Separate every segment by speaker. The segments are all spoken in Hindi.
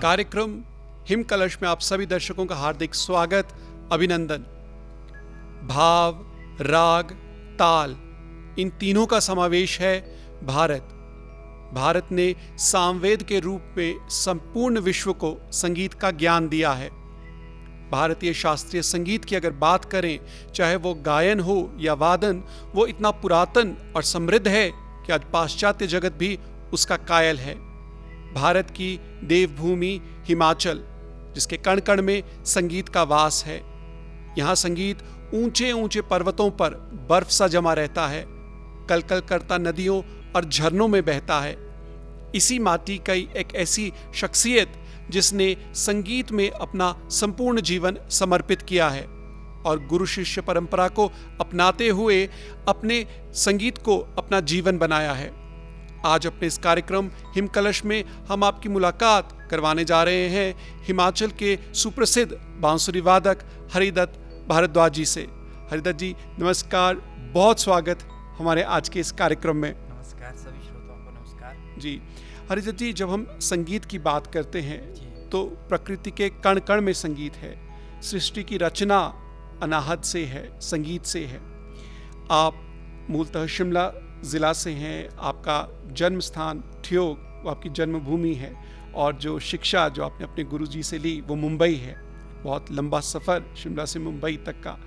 Speaker 1: कार्यक्रम हिम कलश में आप सभी दर्शकों का हार्दिक स्वागत, अभिनंदन। भाव, राग, ताल, इन तीनों का समावेश है भारत। भारत ने सामवेद के रूप में संपूर्ण विश्व को संगीत का ज्ञान दिया है। भारतीय शास्त्रीय संगीत की अगर बात करें, चाहे वो गायन हो या वादन, वो इतना पुरातन और समृद्ध है कि आज पाश्चात्य जगत भी उसका कायल है। भारत की देवभूमि हिमाचल, जिसके कण कण में संगीत का वास है। यहाँ संगीत ऊंचे ऊंचे पर्वतों पर बर्फ सा जमा रहता है, कलकल करता नदियों और झरनों में बहता है। इसी माटी की एक ऐसी शख्सियत जिसने संगीत में अपना संपूर्ण जीवन समर्पित किया है और गुरु शिष्य परंपरा को अपनाते हुए अपने संगीत को अपना जीवन बनाया है। आज अपने इस कार्यक्रम हिम कलश में हम आपकी मुलाकात करवाने जा रहे हैं हिमाचल के सुप्रसिद्ध बांसुरी वादक हरिदत्त भारद्वाज जी से। हरिदत्त जी नमस्कार, बहुत स्वागत हमारे आज के इस कार्यक्रम में।
Speaker 2: नमस्कार सभी श्रोताओं को नमस्कार
Speaker 1: जी। हरिदत्त जी, जब हम संगीत की बात करते हैं तो प्रकृति के कण कण में संगीत है। सृष्टि की रचना अनाहत से है, संगीत से है। आप मूलतः शिमला ज़िला से हैं, आपका जन्म स्थान ठियोग, वो आपकी जन्मभूमि है, और जो शिक्षा जो आपने अपने गुरुजी से ली वो मुंबई है। बहुत लंबा सफ़र शिमला से मुंबई तक का।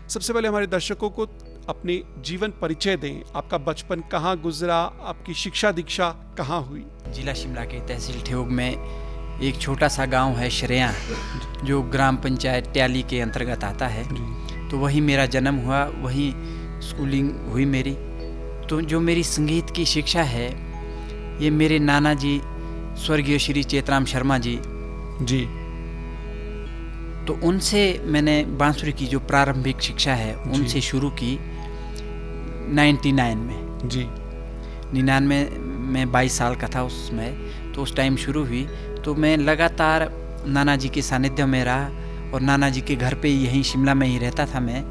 Speaker 1: सबसे पहले हमारे दर्शकों को अपने जीवन परिचय दें। आपका बचपन कहाँ गुजरा, आपकी शिक्षा दीक्षा कहाँ हुई?
Speaker 2: जिला शिमला के तहसील ठियोग में एक छोटा सा गांव है शरेया, जो ग्राम पंचायत ट्याली के अंतर्गत आता है। तो वहीं मेरा जन्म हुआ, वहीं स्कूलिंग हुई मेरी। तो जो मेरी संगीत की शिक्षा है, ये मेरे नाना जी स्वर्गीय श्री चेतराम शर्मा जी, तो उनसे मैंने बांसुरी की जो प्रारंभिक शिक्षा है उनसे शुरू की 99 में। 99 में 22 साल का था उसमें, तो उस टाइम शुरू हुई। तो मैं लगातार नाना जी के सानिध्य में रहा और नाना जी के घर पे यहीं शिमला में ही रहता था मैं।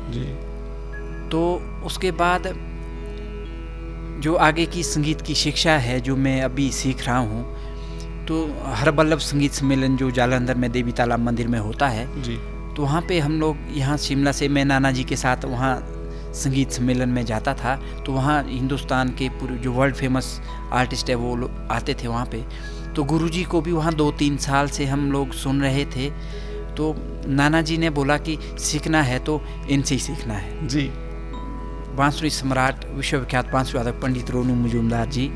Speaker 2: तो उसके बाद जो आगे की संगीत की शिक्षा है जो मैं अभी सीख रहा हूँ, तो हरबल्लभ संगीत सम्मेलन जो जालंधर में देवी तालाब मंदिर में होता है, तो वहाँ पे हम लोग यहाँ शिमला से मैं नाना जी के साथ वहाँ संगीत सम्मेलन में जाता था। तो वहाँ हिंदुस्तान के पूरे जो वर्ल्ड फेमस आर्टिस्ट है वो लोग आते थे वहाँ पे। तो गुरुजी को भी वहाँ 2-3 साल से हम लोग सुन रहे थे। तो नाना जी ने बोला कि सीखना है तो इनसे ही सीखना है जी। बांसुरी सम्राट विश्वविख्यात बांसुरी वादक पंडित रोनू मजूमदार जी,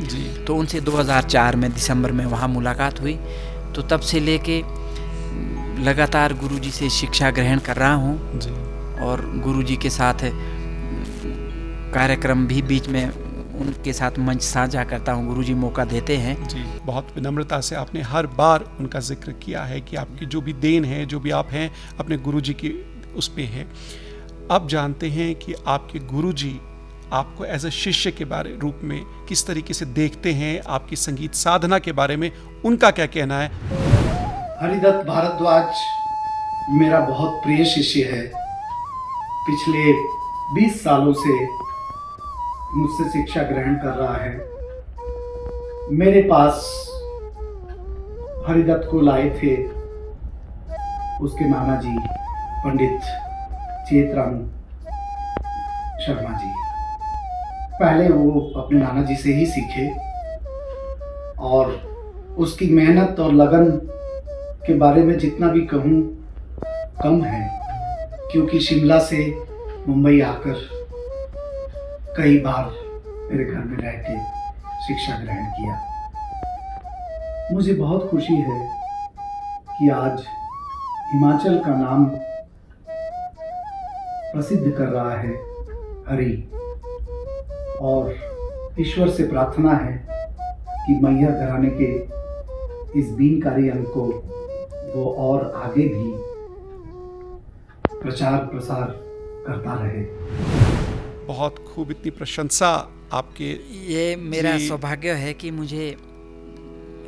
Speaker 2: तो उनसे 2004 में दिसंबर में वहाँ मुलाकात हुई। तो तब से लेके लगातार गुरुजी से शिक्षा ग्रहण कर रहा हूँ और गुरुजी के साथ कार्यक्रम भी बीच में उनके साथ मंच साझा करता हूँ। गुरुजी मौका देते हैं
Speaker 1: जी। बहुत विनम्रता से आपने हर बार उनका जिक्र किया है कि आपकी जो भी देन है, जो भी आप हैं, अपने गुरुजी की उस पे है। अब जानते हैं कि आपके गुरुजी आपको एज अ शिष्य के बारे रूप में किस तरीके से देखते हैं, आपकी संगीत साधना के बारे में उनका क्या कहना है?
Speaker 3: हरिदत्त भारद्वाज मेरा बहुत प्रिय शिष्य है। पिछले 20 सालों से मुझसे शिक्षा ग्रहण कर रहा है। मेरे पास हरिदत्त को लाए थे उसके नाना जी पंडित चेतराम शर्मा जी। पहले वो अपने नाना जी से ही सीखे और उसकी मेहनत और लगन के बारे में जितना भी कहूँ कम है, क्योंकि शिमला से मुंबई आकर कई बार मेरे घर में रह के शिक्षा ग्रहण किया। मुझे बहुत खुशी है कि आज हिमाचल का नाम प्रसिद्ध कर रहा है हरि, और ईश्वर से प्रार्थना है कि मैया घराने के इस बीनकारी अंग को वो और आगे भी प्रचार प्रसार करता रहे।
Speaker 1: बहुत खूब, इतनी प्रशंसा आपके।
Speaker 2: ये मेरा सौभाग्य है कि मुझे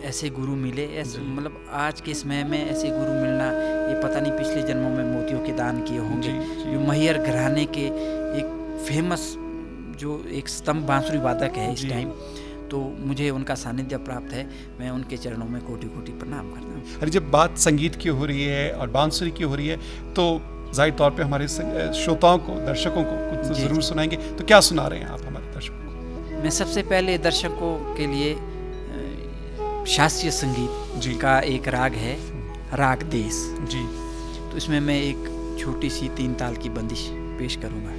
Speaker 2: ऐसे गुरु मिले। ऐसे मतलब आज के समय में ऐसे गुरु मिलना, ये पता नहीं पिछले जन्मों में मोतियों के दान किए होंगे। जो मैहर घराने के एक फेमस जो एक स्तंभ बांसुरी वादक है इस टाइम, तो मुझे उनका सानिध्य प्राप्त है। मैं उनके चरणों में कोटि कोटि प्रणाम करता हूँ।
Speaker 1: अरे जब बात संगीत की हो रही है और बांसुरी की हो रही है तो जाहिर तौर पे हमारे श्रोताओं को, दर्शकों को कुछ तो
Speaker 2: जी,
Speaker 1: ज़रूर
Speaker 2: जी।
Speaker 1: सुनाएंगे। तो क्या सुना रहे हैं आप हमारे दर्शकों को?
Speaker 2: मैं सबसे पहले दर्शकों के लिए शास्त्रीय संगीत का एक राग है, राग देश
Speaker 1: जी।
Speaker 2: तो इसमें मैं एक छोटी सी 3 ताल की बंदिश पेश करूँगा।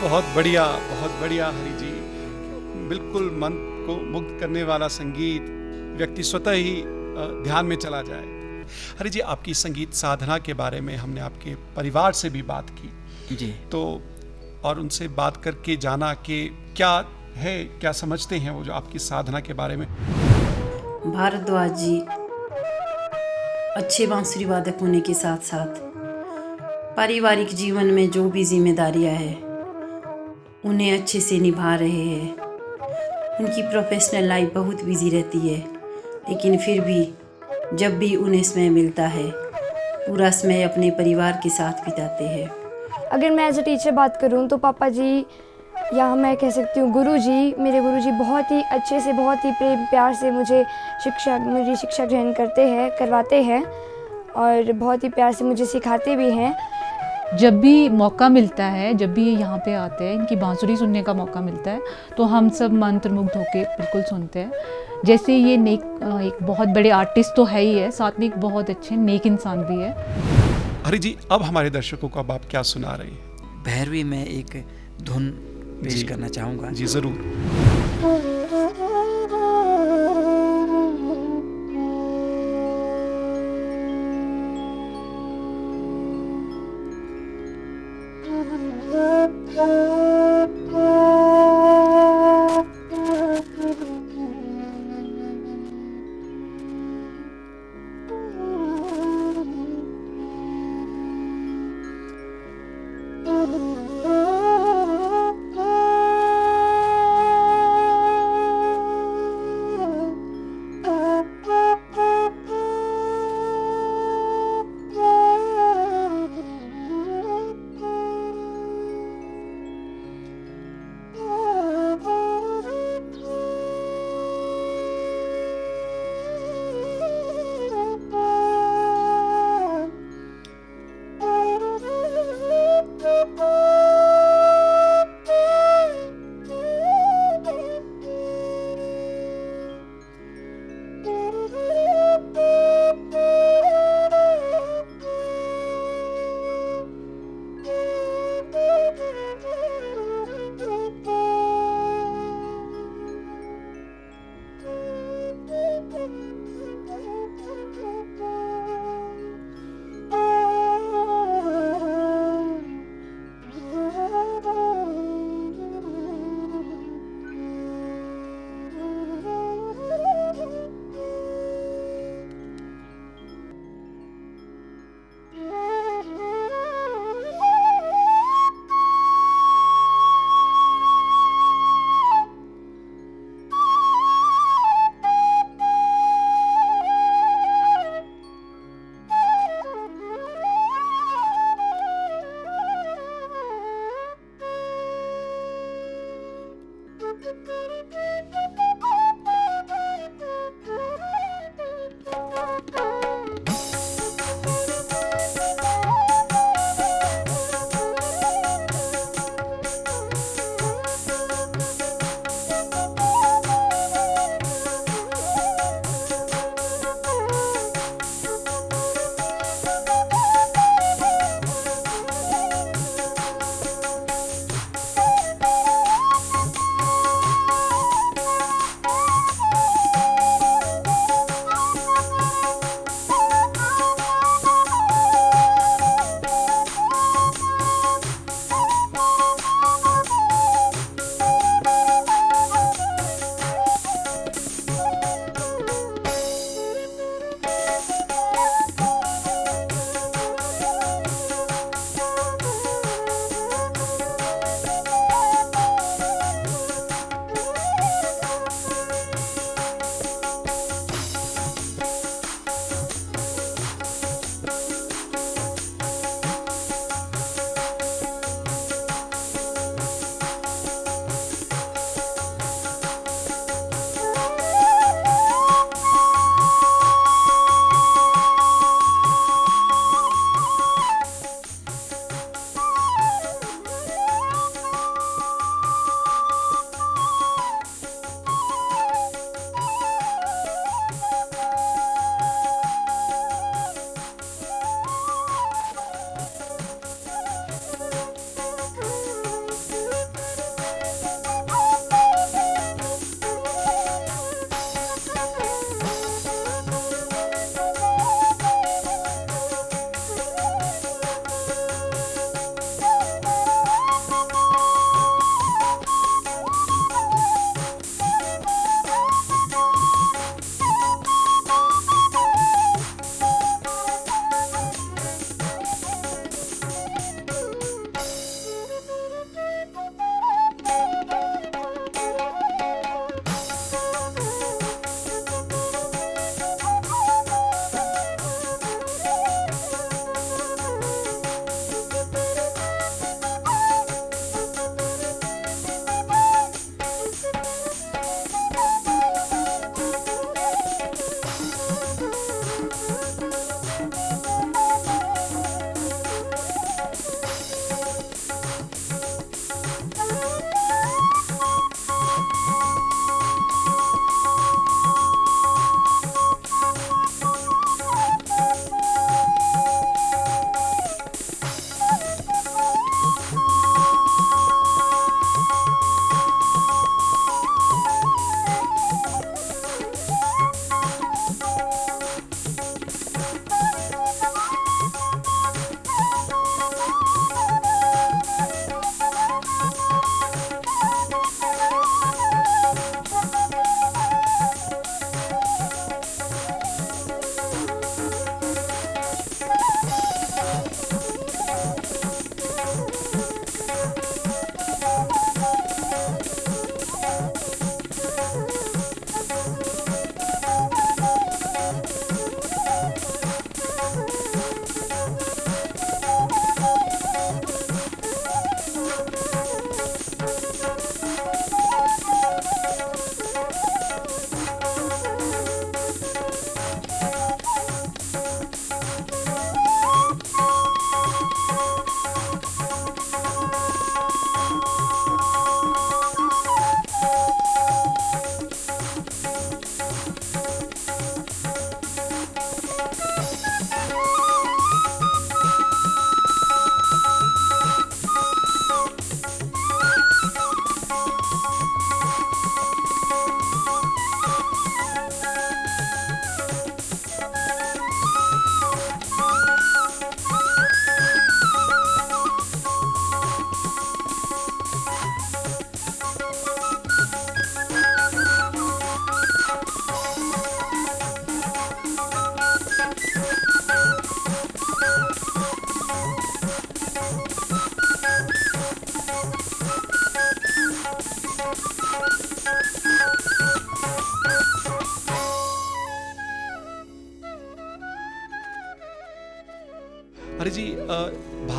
Speaker 1: बहुत बढ़िया हरि जी। बिल्कुल मन को मुग्ध करने वाला संगीत, व्यक्ति स्वतः ही ध्यान में चला जाए। हरि जी, आपकी संगीत साधना के बारे में हमने आपके परिवार से भी बात की
Speaker 2: जी।
Speaker 1: तो, और उनसे बात करके जाना कि क्या है, क्या समझते हैं वो जो आपकी साधना के बारे में।
Speaker 4: भारद्वाज जी अच्छे बांसुरी वादक होने के साथ साथ पारिवारिक जीवन में जो भी जिम्मेदारियां हैं उन्हें अच्छे से निभा रहे हैं। उनकी प्रोफेशनल लाइफ बहुत बिजी रहती है, लेकिन फिर भी जब भी उन्हें समय मिलता है पूरा समय अपने परिवार के साथ बिताते हैं।
Speaker 5: अगर मैं एज ए टीचर बात करूं तो पापा जी, या मैं कह सकती हूँ मेरे गुरु जी बहुत ही अच्छे से, बहुत ही प्रेम प्यार से मेरी शिक्षा ग्रहण करवाते हैं और बहुत ही प्यार से मुझे सिखाते भी हैं।
Speaker 6: जब भी मौका मिलता है, जब भी ये यहाँ पे आते हैं, इनकी बांसुरी सुनने का मौका मिलता है तो हम सब मंत्रमुग्ध होके बिल्कुल सुनते हैं। जैसे ये एक बहुत बड़े आर्टिस्ट तो है ही है, साथ में एक बहुत अच्छे नेक इंसान भी है।
Speaker 1: हरि जी, अब हमारे दर्शकों को अब आप क्या सुना रहे हैं?
Speaker 2: भैरवी में एक धुन पेश करना चाहूँगा।
Speaker 1: जी जरूर।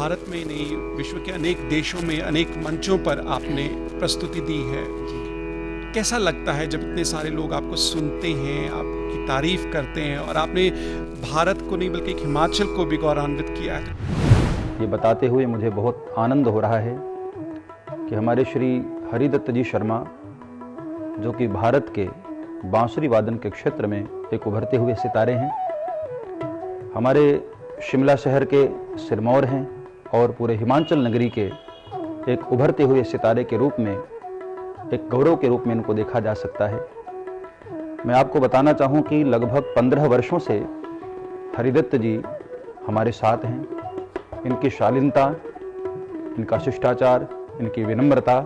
Speaker 1: भारत में नहीं, विश्व के अनेक देशों में, अनेक मंचों पर आपने प्रस्तुति दी है। कैसा लगता है जब इतने सारे लोग आपको सुनते हैं, आपकी तारीफ करते हैं, और आपने भारत को नहीं बल्कि एक हिमाचल को भी गौरवान्वित किया है?
Speaker 7: ये बताते हुए मुझे बहुत आनंद हो रहा है कि हमारे श्री हरिदत्त जी शर्मा, जो कि भारत के बांसुरी वादन के क्षेत्र में एक उभरते हुए सितारे हैं, हमारे शिमला शहर के सिरमौर हैं और पूरे हिमाचल नगरी के एक उभरते हुए सितारे के रूप में, एक गौरव के रूप में इनको देखा जा सकता है। मैं आपको बताना चाहूँ कि लगभग 15 वर्षों से हरिदत्त जी हमारे साथ हैं। इनकी शालीनता, इनका शिष्टाचार, इनकी विनम्रता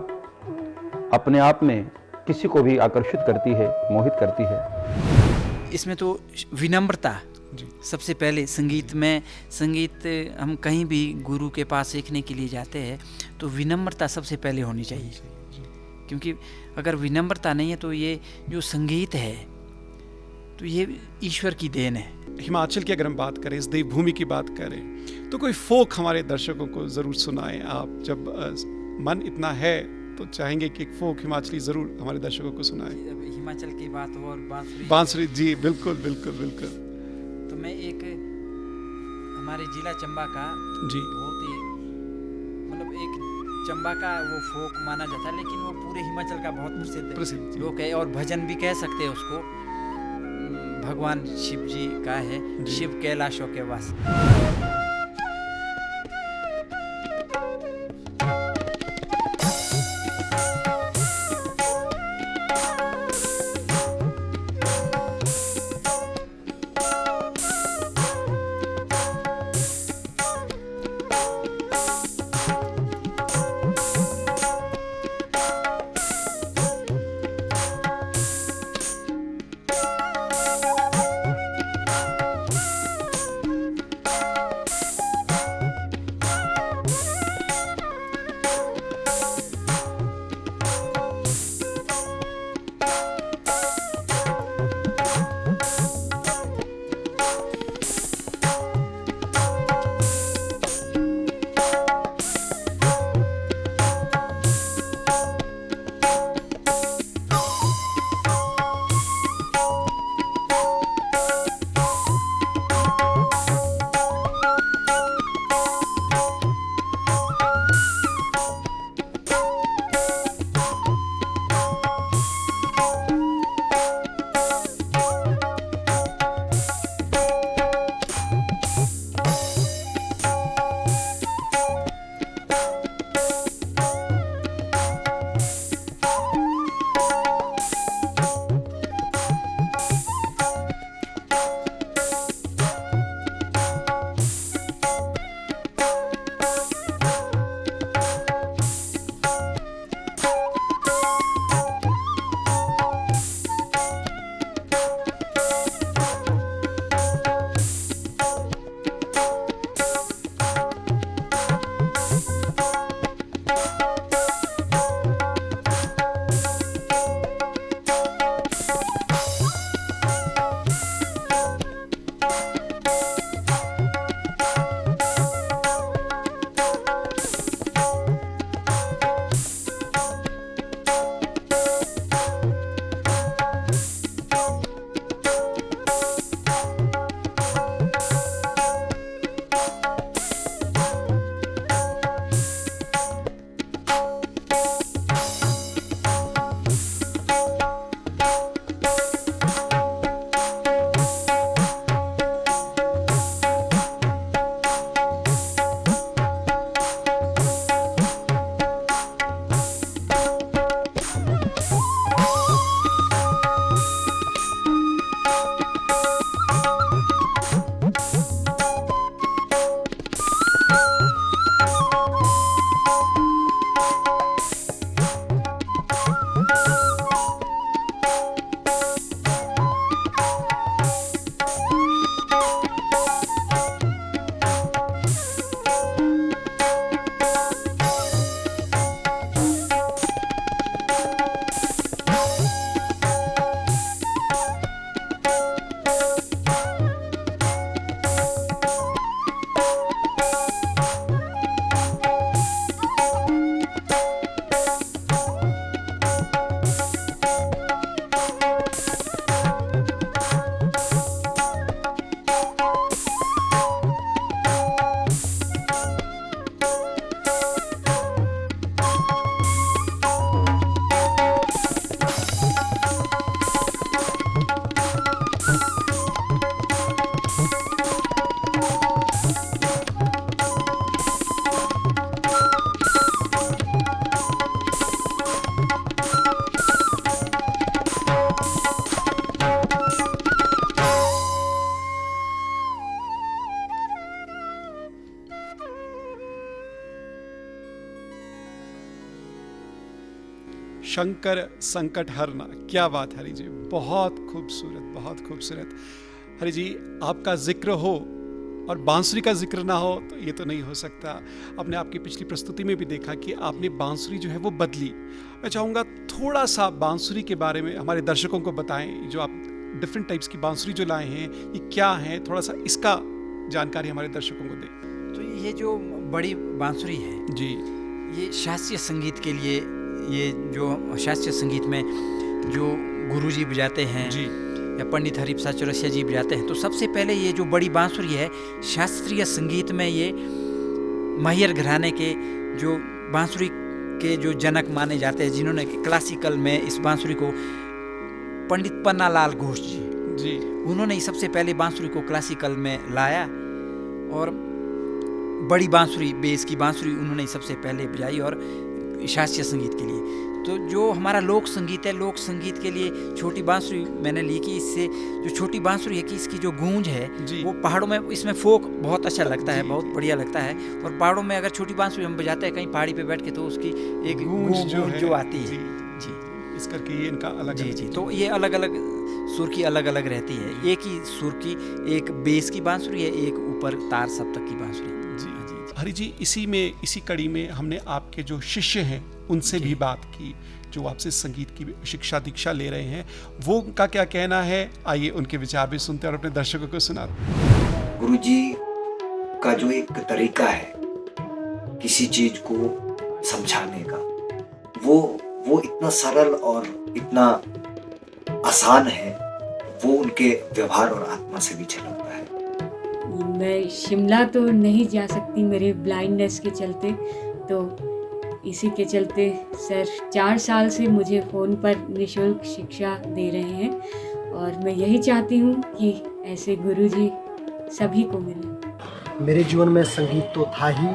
Speaker 7: अपने आप में किसी को भी आकर्षित करती है, मोहित करती है।
Speaker 2: इसमें तो विनम्रता सबसे पहले, संगीत हम कहीं भी गुरु के पास सीखने के लिए जाते हैं तो विनम्रता सबसे पहले होनी चाहिए, क्योंकि अगर विनम्रता नहीं है तो ये जो संगीत है तो ये ईश्वर की देन है।
Speaker 1: हिमाचल की अगर हम बात करें, इस देवभूमि की बात करें, तो कोई फोक हमारे दर्शकों को ज़रूर सुनाएं आप। जब मन इतना है तो चाहेंगे कि एक फोक हिमाचली ज़रूर हमारे दर्शकों को सुनाएं।
Speaker 2: हिमाचल की बात हो और
Speaker 1: बांसुरी, जी बिल्कुल बिल्कुल बिल्कुल।
Speaker 2: तो मैं एक हमारे जिला चंबा का
Speaker 1: जी
Speaker 2: बहुत ही मतलब एक चंबा का वो फोक माना जाता है, लेकिन वो पूरे हिमाचल का बहुत प्रसिद्ध लोक है, और भजन भी कह सकते हैं उसको। भगवान शिव जी का है, शिव कैलाशों के वास।
Speaker 1: शंकर संकट हरना। क्या बात हरि जी, बहुत खूबसूरत, बहुत खूबसूरत। हरि जी, आपका जिक्र हो और बांसुरी का जिक्र ना हो तो ये तो नहीं हो सकता। आपने आपकी पिछली प्रस्तुति में भी देखा कि आपने बांसुरी जो है वो बदली। मैं चाहूँगा थोड़ा सा बांसुरी के बारे में हमारे दर्शकों को बताएं। जो आप डिफरेंट टाइप्स की बांसुरी जो लाए हैं ये क्या है, थोड़ा सा इसका जानकारी हमारे दर्शकों को दें।
Speaker 2: तो ये जो बड़ी बांसुरी है
Speaker 1: जी,
Speaker 2: ये शास्त्रीय संगीत के लिए, ये जो शास्त्रीय संगीत में जो गुरुजी बजाते हैं
Speaker 1: जी,
Speaker 2: या पंडित हरिप्रसाद चौरसिया जी बजाते हैं, तो सबसे पहले ये जो बड़ी बांसुरी है शास्त्रीय संगीत में ये मैहर घराने के जो बांसुरी के जो जनक माने जाते हैं, जिन्होंने क्लासिकल में इस बांसुरी को, पंडित पन्नालाल घोष जी, उन्होंने ही सबसे पहले बांसुरी को क्लासिकल में लाया और बड़ी बांसुरी, बेस की बांसुरी उन्होंने ही सबसे पहले बजाई और शास्त्रीय संगीत के लिए। तो जो हमारा लोक संगीत है, लोक संगीत के लिए छोटी बांसुरी मैंने ली कि इससे जो छोटी बांसुरी है कि इसकी जो गूंज है वो पहाड़ों में, इसमें फोक बहुत अच्छा लगता है, बहुत बढ़िया लगता है। और पहाड़ों में अगर छोटी बांसुरी हम बजाते हैं कहीं पहाड़ी पे बैठ के तो उसकी एक गूंज जो आती है जी,
Speaker 1: इस करके ये इनका अलग
Speaker 2: जी। तो ये अलग अलग सुर की अलग अलग रहती है। एक ही सुर की एक बेस की बांसुरी है, एक ऊपर तार सप्तक की बांसुरी।
Speaker 1: हरि जी, इसी कड़ी में हमने आपके जो शिष्य हैं उनसे भी बात की, जो आपसे संगीत की शिक्षा दीक्षा ले रहे हैं, वो उनका क्या कहना है, आइए उनके विचार भी सुनते हैं और अपने दर्शकों को सुनाते हैं।
Speaker 8: गुरुजी का जो एक तरीका है किसी चीज को समझाने का, वो इतना सरल और इतना आसान है, वो उनके व्यवहार और आत्मा से भी झलकता है।
Speaker 9: मैं शिमला तो नहीं जा सकती मेरे ब्लाइंडनेस के चलते, तो इसी के चलते सर 4 साल से मुझे फ़ोन पर निःशुल्क शिक्षा दे रहे हैं और मैं यही चाहती हूँ कि ऐसे गुरुजी सभी को मिले।
Speaker 10: मेरे जीवन में संगीत तो था ही,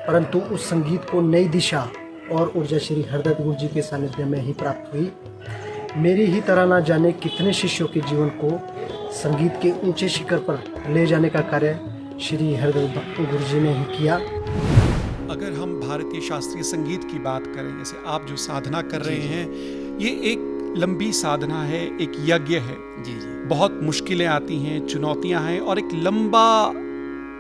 Speaker 10: परंतु उस संगीत को नई दिशा और ऊर्जा श्री हरदत्त गुरु जी के सानिध्य में ही प्राप्त हुई। मेरी ही तरह ना जाने कितने शिष्यों के जीवन को संगीत के ऊंचे शिखर पर ले जाने का कार्य श्री हरदत्त गुरु जी ने ही किया।
Speaker 1: अगर हम भारतीय शास्त्रीय संगीत की बात करें, जैसे आप जो साधना कर रहे हैं, ये एक लंबी साधना है, एक यज्ञ है
Speaker 2: जी।
Speaker 1: बहुत मुश्किलें आती हैं, चुनौतियां हैं और एक लंबा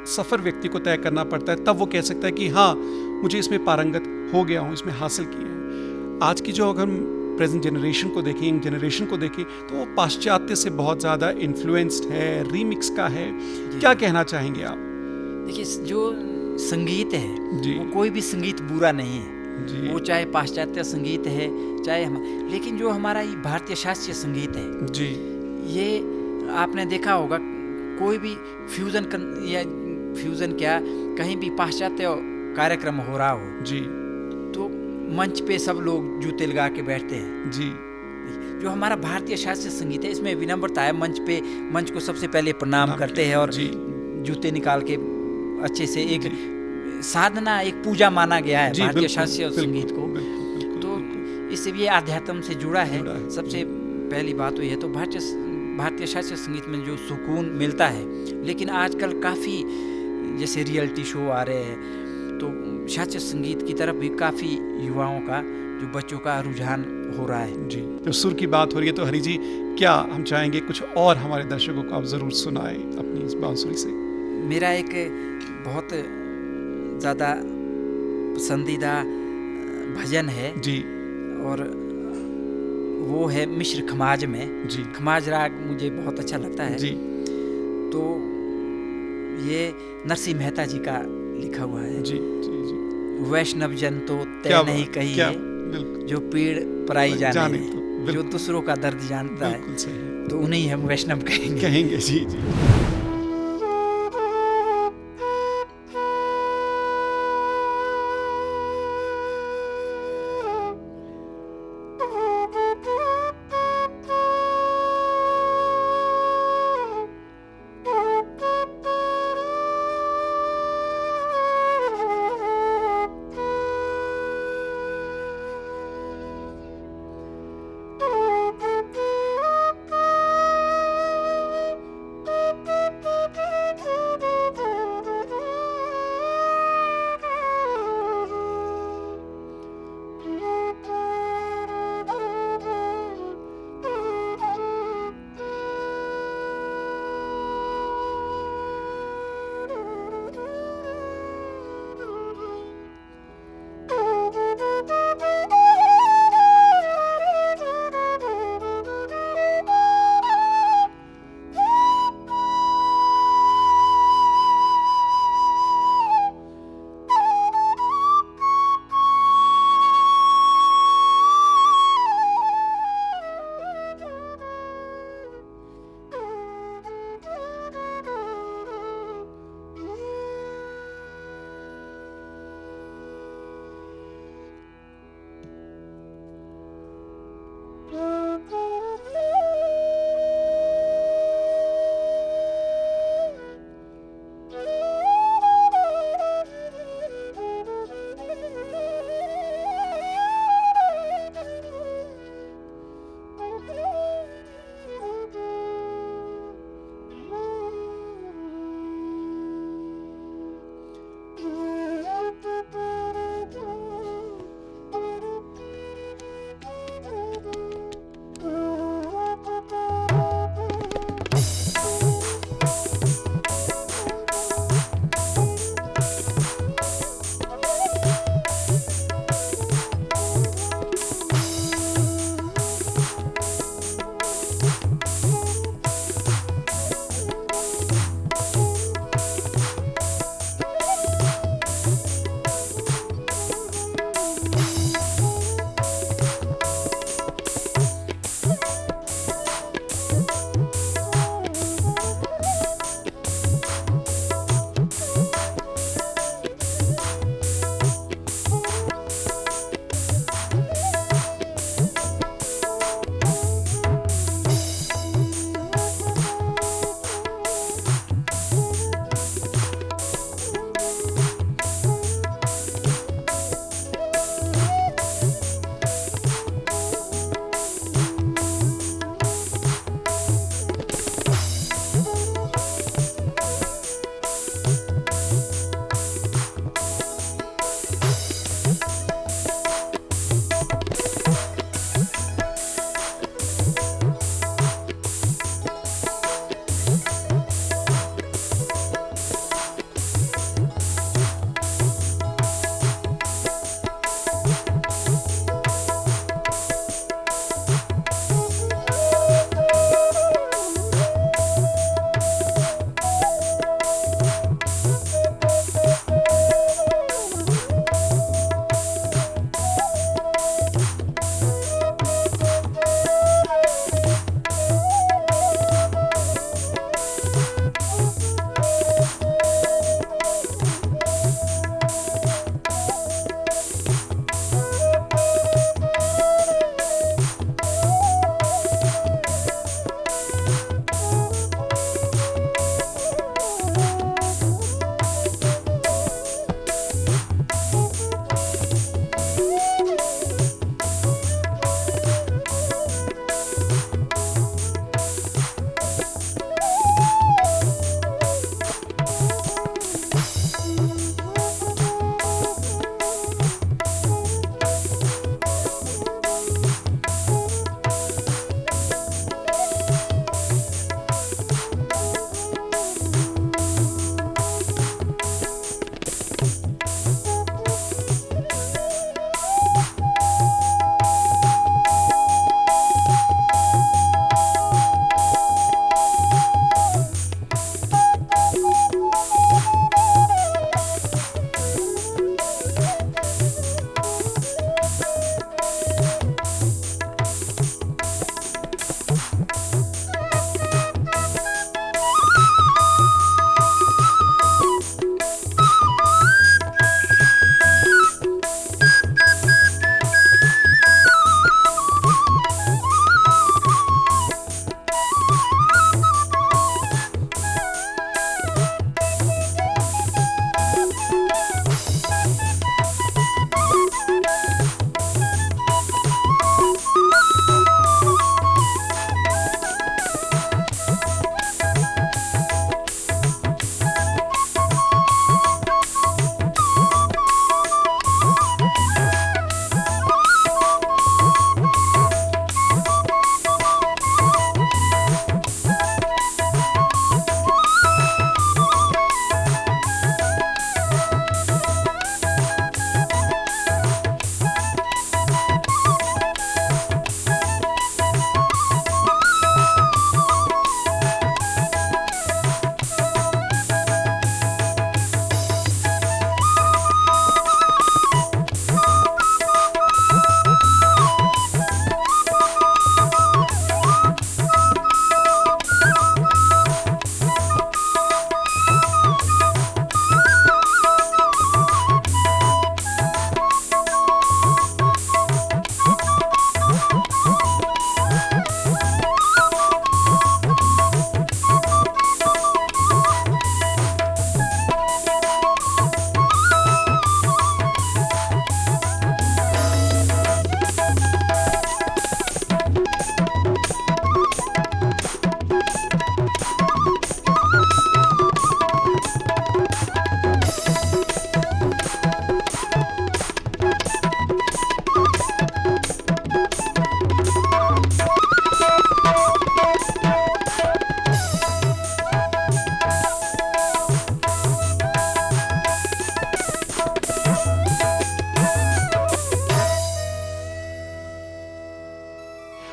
Speaker 1: सफ़र व्यक्ति को तय करना पड़ता है, तब वो कह सकता है कि हाँ मुझे इसमें पारंगत हो गया हूँ, इसमें हासिल किया है। आज की जो अगर हम प्रेजेंट जनरेशन को देखें, यंग जनरेशन को देखें, तो वो पाश्चात्य से बहुत ज़्यादा इन्फ्लुएंस्ड है, रीमिक्स का है। क्या कहना चाहेंगे आप?
Speaker 2: देखिए, जो संगीत है
Speaker 1: जी,
Speaker 2: वो कोई भी संगीत बुरा नहीं है जी। वो चाहे पाश्चात्य संगीत है चाहे लेकिन जो हमारा ये भारतीय शास्त्रीय संगीत है
Speaker 1: जी, ये
Speaker 2: आपने देखा होगा, कोई भी फ्यूजन क्या कहीं भी पाश्चात्य कार्यक्रम हो रहा हो
Speaker 1: जी,
Speaker 2: तो मंच पे सब लोग जूते लगा के बैठते हैं
Speaker 1: जी।
Speaker 2: जो हमारा भारतीय शास्त्रीय संगीत है इसमें विनम्रता है। मंच को सबसे पहले प्रणाम करते हैं और जूते निकाल के अच्छे से, एक साधना, एक पूजा माना गया है भारतीय शास्त्रीय संगीत को। तो इससे भी अध्यात्म से जुड़ा है। सबसे पहली बात तो ये तो भारतीय शास्त्रीय संगीत में जो सुकून मिलता है, लेकिन आजकल काफ़ी जैसे रियलिटी शो आ रहे हैं, तो शास्त्रीय संगीत की तरफ भी काफ़ी युवाओं का, जो बच्चों का रुझान हो रहा है
Speaker 1: जी। तो सुर की बात हो रही है तो हरि जी, क्या हम चाहेंगे कुछ और हमारे दर्शकों को आप ज़रूर सुनाएं अपनी इस बांसुरी से।
Speaker 2: मेरा एक बहुत ज़्यादा पसंदीदा भजन है
Speaker 1: जी, और
Speaker 2: वो है मिश्र खमाज में
Speaker 1: जी।
Speaker 2: खमाज राग मुझे बहुत अच्छा लगता है
Speaker 1: जी।
Speaker 2: तो ये नरसिंह मेहता जी का लिखा हुआ है
Speaker 1: जी, जी, जी।
Speaker 2: वैष्णव जन तो तय नहीं कही है, जो पीड़ पराई जाने तो जो दूसरों का दर्द जानता है, तो उन्हें हम वैष्णव कहेंगे
Speaker 1: जी जी।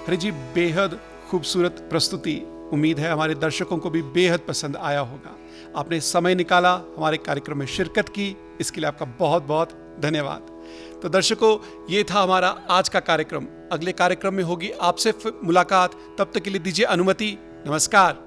Speaker 1: हरि जी, बेहद खूबसूरत प्रस्तुति। उम्मीद है हमारे दर्शकों को भी बेहद पसंद आया होगा। आपने समय निकाला, हमारे कार्यक्रम में शिरकत की, इसके लिए आपका बहुत बहुत धन्यवाद। तो दर्शकों, ये था हमारा आज का कार्यक्रम। अगले कार्यक्रम में होगी आपसे मुलाकात। तब तक के लिए दीजिए अनुमति। नमस्कार।